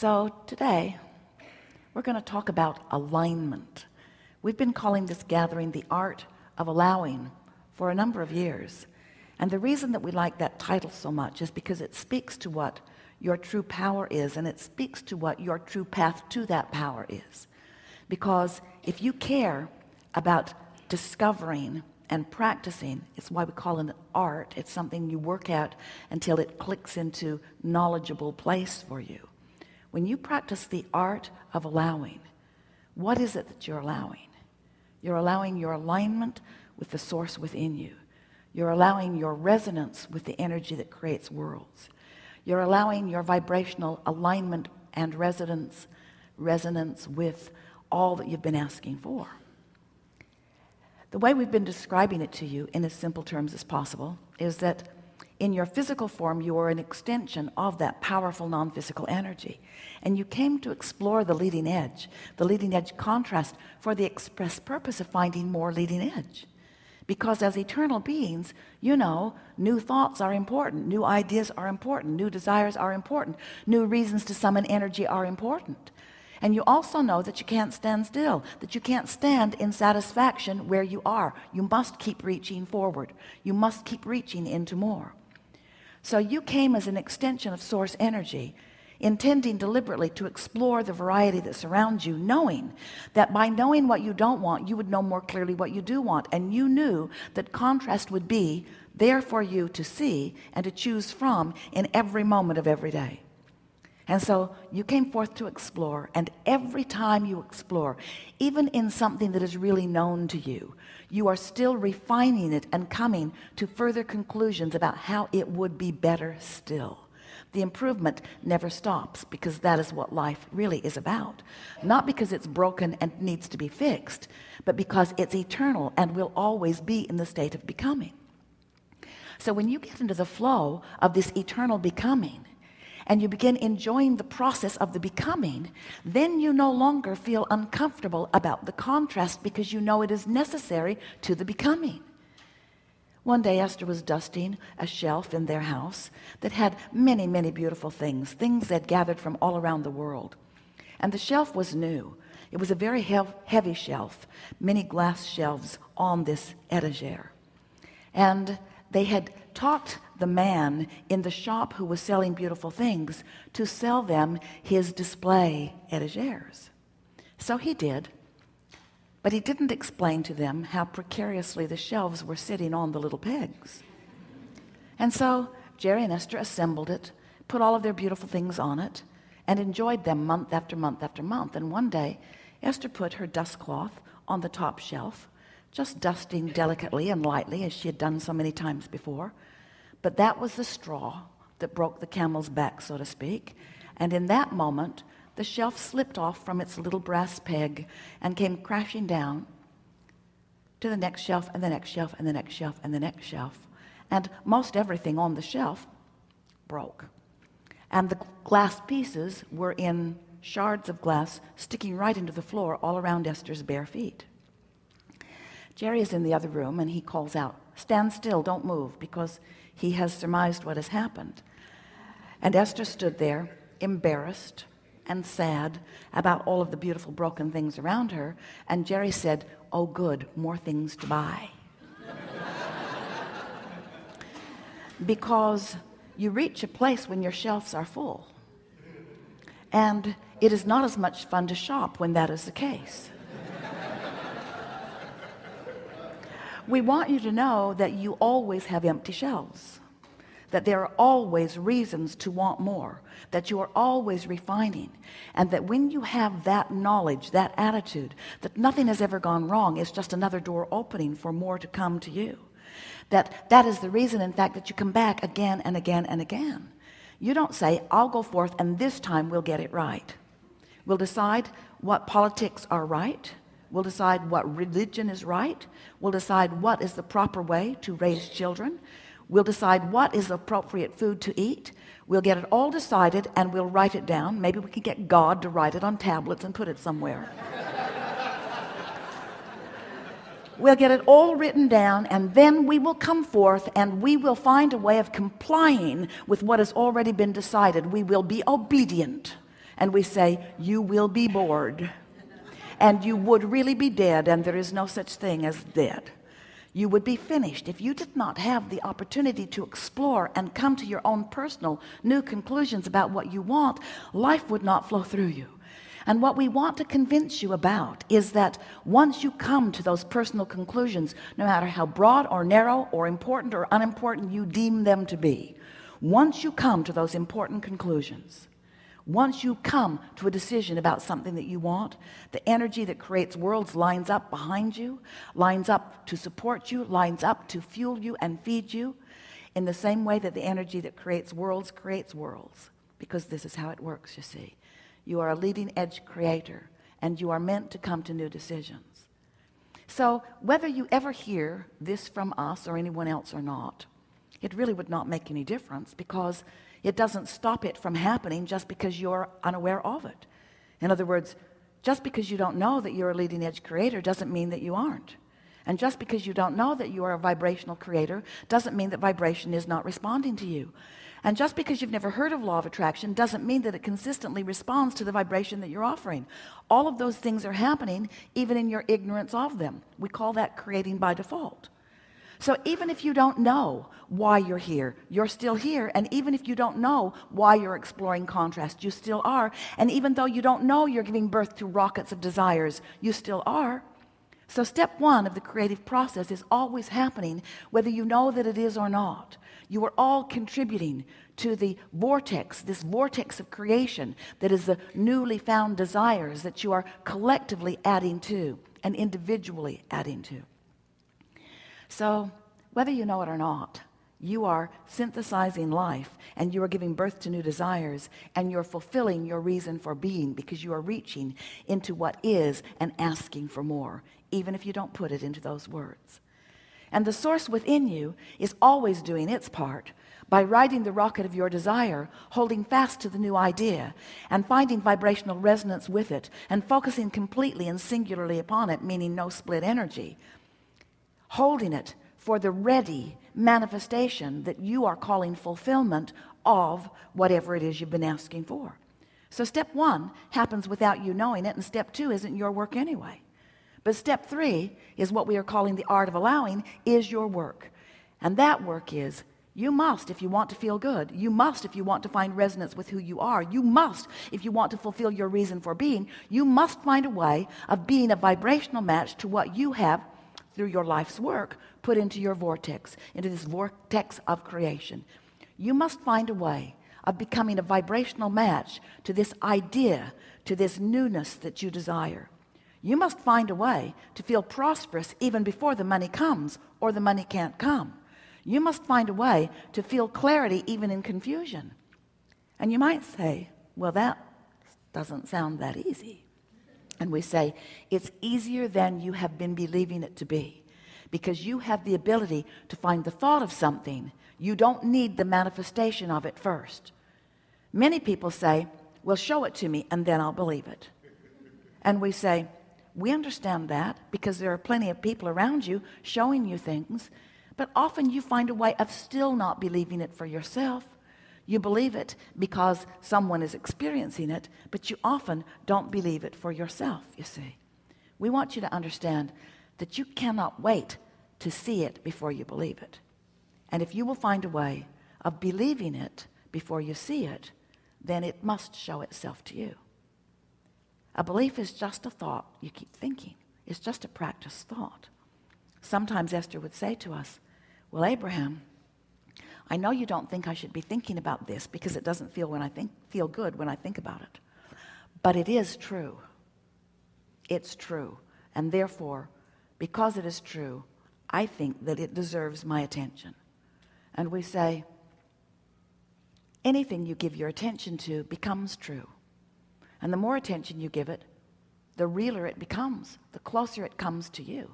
So today, we're going to talk about alignment. We've been calling this gathering the art of allowing for a number of years. And the reason that we like that title so much is because it speaks to what your true power is, and it speaks to what your true path to that power is. Because if you care about discovering and practicing, it's why we call it an art. It's something you work at until it clicks into knowledgeable place for you. When you practice the art of allowing, what is it that you're allowing? You're allowing your alignment with the source within you. You're allowing your resonance with the energy that creates worlds. You're allowing your vibrational alignment and resonance with all that you've been asking for. The way we've been describing it to you in as simple terms as possible is that in your physical form, you are an extension of that powerful non-physical energy. And you came to explore the leading edge contrast for the express purpose of finding more leading edge. Because as eternal beings, you know, new thoughts are important, new ideas are important, new desires are important, new reasons to summon energy are important. And you also know that you can't stand still, that you can't stand in satisfaction where you are. You must keep reaching forward. You must keep reaching into more. So you came as an extension of source energy, intending deliberately to explore the variety that surrounds you, knowing that by knowing what you don't want, you would know more clearly what you do want. And you knew that contrast would be there for you to see and to choose from in every moment of every day. And so you came forth to explore, and every time you explore, even in something that is really known to you, you are still refining it and coming to further conclusions about how it would be better still. The improvement never stops, because that is what life really is about. Not because it's broken and needs to be fixed, but because it's eternal and will always be in the state of becoming. So when you get into the flow of this eternal becoming, and you begin enjoying the process of the becoming, then you no longer feel uncomfortable about the contrast, because you know it is necessary to the becoming. One day Esther was dusting a shelf in their house that had many, many beautiful things they'd gathered from all around the world. And the shelf was new. It was a very heavy shelf, many glass shelves on this etagere. And they had taught the man in the shop who was selling beautiful things to sell them his display etagères. So he did, but he didn't explain to them how precariously the shelves were sitting on the little pegs. And so Jerry and Esther assembled it, put all of their beautiful things on it, and enjoyed them month after month after month. And one day Esther put her dust cloth on the top shelf, just dusting delicately and lightly as she had done so many times before. But that was the straw that broke the camel's back, so to speak. And in that moment, the shelf slipped off from its little brass peg and came crashing down to the next shelf and the next shelf and the next shelf and the next shelf. And most everything on the shelf broke. And the glass pieces were in shards of glass sticking right into the floor all around Esther's bare feet. Jerry is in the other room, and he calls out, "Stand still, don't move," because he has surmised what has happened. And Esther stood there, embarrassed and sad about all of the beautiful broken things around her. And Jerry said, "Oh good, more things to buy." Because you reach a place when your shelves are full, and it is not as much fun to shop when that is the case. We want you to know that you always have empty shelves, that there are always reasons to want more, that you are always refining, and that when you have that knowledge, that attitude, that nothing has ever gone wrong, it's just another door opening for more to come to you, that is the reason, in fact, that you come back again and again and again. You don't say, "I'll go forth and this time we'll get it right. We'll decide what politics are right. We'll decide what religion is right. We'll decide what is the proper way to raise children. We'll decide what is appropriate food to eat. We'll get it all decided and we'll write it down. Maybe we can get God to write it on tablets and put it somewhere." We'll get it all written down, and then we will come forth and we will find a way of complying with what has already been decided. We will be obedient. and we say, you will be bored, and you would really be dead, and there is no such thing as dead. You would be finished if you did not have the opportunity to explore and come to your own personal new conclusions about what you want. Life would not flow through you. And what we want to convince you about is that once you come to those personal conclusions, no matter how broad or narrow or important or unimportant you deem them to be, once you come to those important conclusions, once you come to a decision about something that you want, the energy that creates worlds lines up behind you, lines up to support you, lines up to fuel you and feed you, in the same way that the energy that creates worlds, because this is how it works. You see, you are a leading edge creator, and you are meant to come to new decisions. So whether you ever hear this from us or anyone else or not, it really would not make any difference, because it doesn't stop it from happening just because you're unaware of it. In other words, just because you don't know that you're a leading edge creator doesn't mean that you aren't. And just because you don't know that you are a vibrational creator doesn't mean that vibration is not responding to you. And just because you've never heard of law of attraction doesn't mean that it consistently responds to the vibration that you're offering. All of those things are happening even in your ignorance of them. We call that creating by default. So even if you don't know why you're here, you're still here. And even if you don't know why you're exploring contrast, you still are. And even though you don't know you're giving birth to rockets of desires, you still are. So step one of the creative process is always happening, whether you know that it is or not. You are all contributing to the vortex, this vortex of creation that is the newly found desires that you are collectively adding to and individually adding to. So whether you know it or not, you are synthesizing life, and you are giving birth to new desires, and you're fulfilling your reason for being, because you are reaching into what is and asking for more, even if you don't put it into those words. And the source within you is always doing its part by riding the rocket of your desire, holding fast to the new idea and finding vibrational resonance with it and focusing completely and singularly upon it, meaning no split energy, holding it for the ready manifestation that you are calling fulfillment of whatever it is you've been asking for. So step one happens without you knowing it, and step two isn't your work anyway. But step three is what we are calling the art of allowing, is your work. And that work is, you must, if you want to feel good, you must, if you want to find resonance with who you are, you must, if you want to fulfill your reason for being, you must find a way of being a vibrational match to what you have through your life's work put into your vortex, into this vortex of creation. You must find a way of becoming a vibrational match to this idea, to this newness that you desire. You must find a way to feel prosperous even before the money comes or the money can't come. You must find a way to feel clarity even in confusion. And you might say, well, that doesn't sound that easy. And we say, it's easier than you have been believing it to be, because you have the ability to find the thought of something. You don't need the manifestation of it first. Many people say, well, show it to me and then I'll believe it. And we say, we understand that, because there are plenty of people around you showing you things, but often you find a way of still not believing it for yourself. You believe it because someone is experiencing it, but you often don't believe it for yourself, you see. We want you to understand that you cannot wait to see it before you believe it. And if you will find a way of believing it before you see it, then it must show itself to you. A belief is just a thought you keep thinking. It's just a practiced thought. Sometimes Esther would say to us, well, Abraham, I know you don't think I should be thinking about this because it doesn't feel good when I think about it. But it is true. It's true. And therefore, because it is true, I think that it deserves my attention. And we say, anything you give your attention to becomes true. And the more attention you give it, the realer it becomes, the closer it comes to you.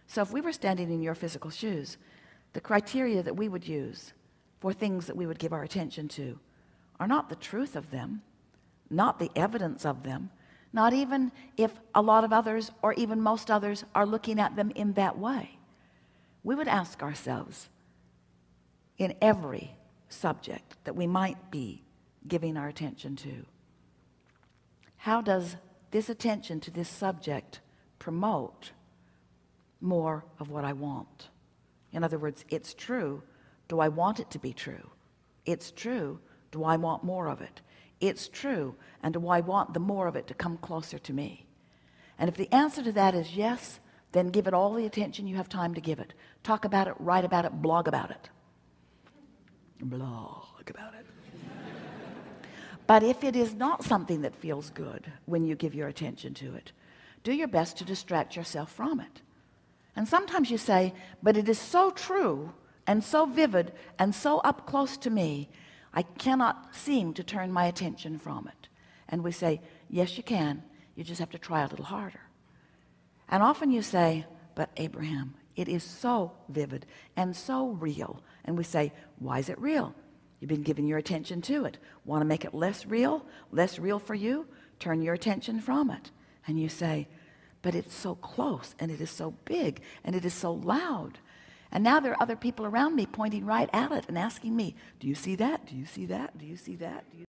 So if we were standing in your physical shoes, the criteria that we would use for things that we would give our attention to are not the truth of them, not the evidence of them, not even if a lot of others or even most others are looking at them in that way. We would ask ourselves, in every subject that we might be giving our attention to, how does this attention to this subject promote more of what I want? In other words, it's true. Do I want it to be true? It's true. Do I want more of it? It's true. And do I want the more of it to come closer to me? And if the answer to that is yes, then give it all the attention you have time to give it. Talk about it, write about it, blog about it. Blog about it. But if it is not something that feels good when you give your attention to it, do your best to distract yourself from it. And sometimes you say, but it is so true and so vivid and so up close to me, I cannot seem to turn my attention from it. And we say, yes, you can. You just have to try a little harder. And often you say, but Abraham, it is so vivid and so real. And we say, why is it real? You've been giving your attention to it. Want to make it less real for you? Turn your attention from it. And you say, but it's so close, and it is so big, and it is so loud. And now there are other people around me pointing right at it and asking me, do you see that? Do you see that? Do you see that? Do you